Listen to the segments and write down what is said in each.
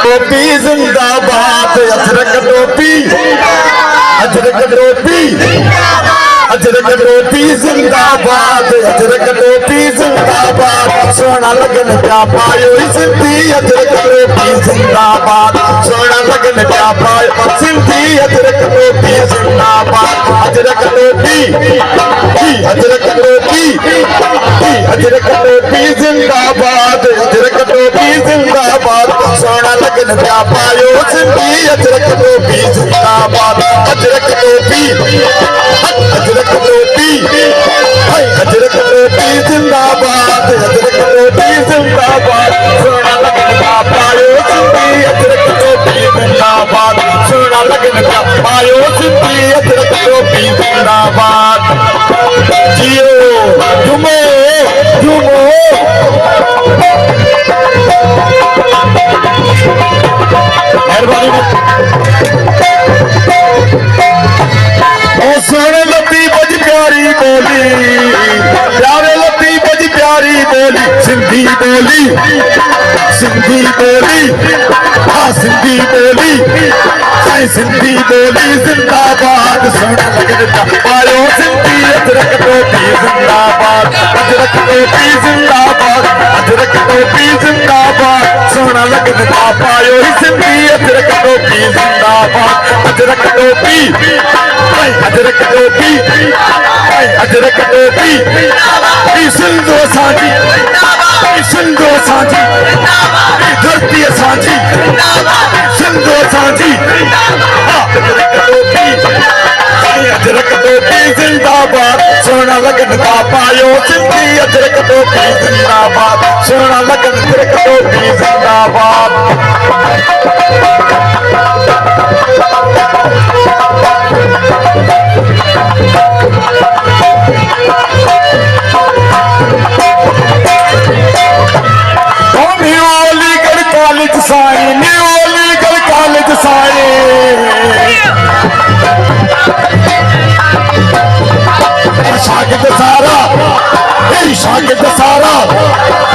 टोपी जिंदाबाद अजरक टोपी अजरक टोपी अजरक टोपी जिंदाबाद अजरक टोपी जिंदाबाद सोना लगन क्या पायो सिंधी अजरक टोपी जिंदाबाद सोना लगन क्या पायो सिंधी अजरक टोपी जिंदाबाद अजरक टोपी अजरक टोपी अजरक टोपी जिंदाबाद अजरक टोपी जिंदाबाद सोना लगन क्या पायो सिंधी अजरक टोपी जिंदाबाद अजरक टोपी अजरक टोपी अजरक टोपी जिंदाबाद अजरक टोपी जिंदाबाद सोना लगन का पायो सिंधी अजरक टोपी जिंदाबाद सोना लगन का पायो सिंधी अजरक टोपी जिंदाबाद जियो झूमो झूमो मेहरबानी सोने लती बज प्यारी बोली प्यारे लती बज प्यारी बोली सिंधी बोली हाँ सिंधी बोली सिंधी बोली जिंदाबाद सोना लगन का पायो सिंधी अजरक टोपी जिंदाबाद अजरक टोपी जिंदाबाद अजरक टोपी जिंदाबाद सोना लगन का पायो सिंधी अजरक टोपी जिंदाबाद अजरक टोपी अजरक टोपी अजरक टोपी सिंधु साझी सिंधु साझी धरती साझी सिंधु साझी अजरक टोपी जिंदाबाद सोना लगन का पायो सिंधी अजरक टोपी जिंदाबाद सोना लगन अजरक टोपी जिंदाबाद कॉलेज साई न्यू अलीगढ़ कॉलेज साई शागिर्द सारा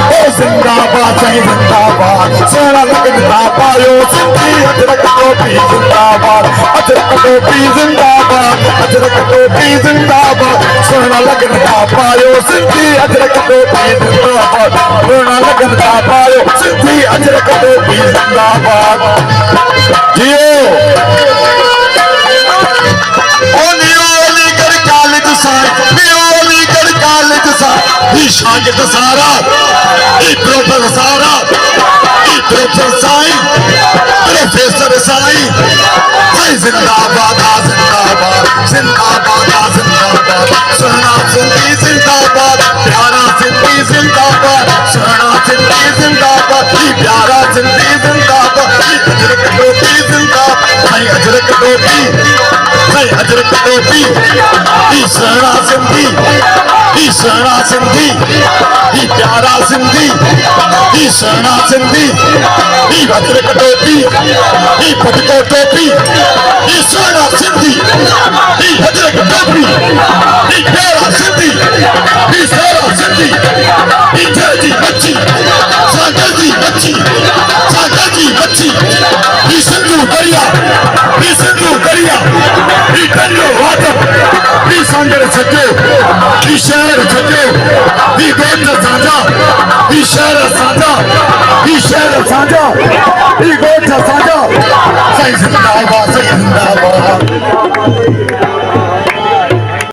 ओ जिंदाबाद जिंदाबाद सोना लगन का पायो सिंधी अजरक टोपी जिंदाबाद अजरक टोपी जिंदाबाद अजरक टोपी जिंदाबाद सोना लगन का पायो सिंधी अजरक टोपी जिंदाबाद सोना लगन का पायो सिंधी अजरक टोपी जिंदाबाद जियो ओ न्यू अलीगढ़ कॉलेज साई न्यू अलीगढ़ कॉलेज साई शागिर्द सारा प्रोफेसर सारा प्रोफेसर साई प्रोफेसर साई जिंदाबाद जिंदाबाद जिंदाबाद जिंदाबाद सोना सिंधी जिंदाबाद प्यारा सिंधी जिंदाबाद सोना सिंधी जिंदाबाद प्यारा सिंधी जिंदाबाद अजरक टोपी जिंदाबाद अजरक टोपी अजरक टोपी सोना सिंधी सोना सिंधी प्यारा सिंधी सोना सिंधी अजरक टोपी पटको टोपी सोना सिंधी अजरक टोपी प्यारा सिंधी सोना सिंधी जय बच्ची सागर जी बच्ची सिंधु दरिया डंडो वाटर सांगर छो शहर छो गोठ साझा शहर साझा गोठ साझा जिंदाबाद जिंदाबाद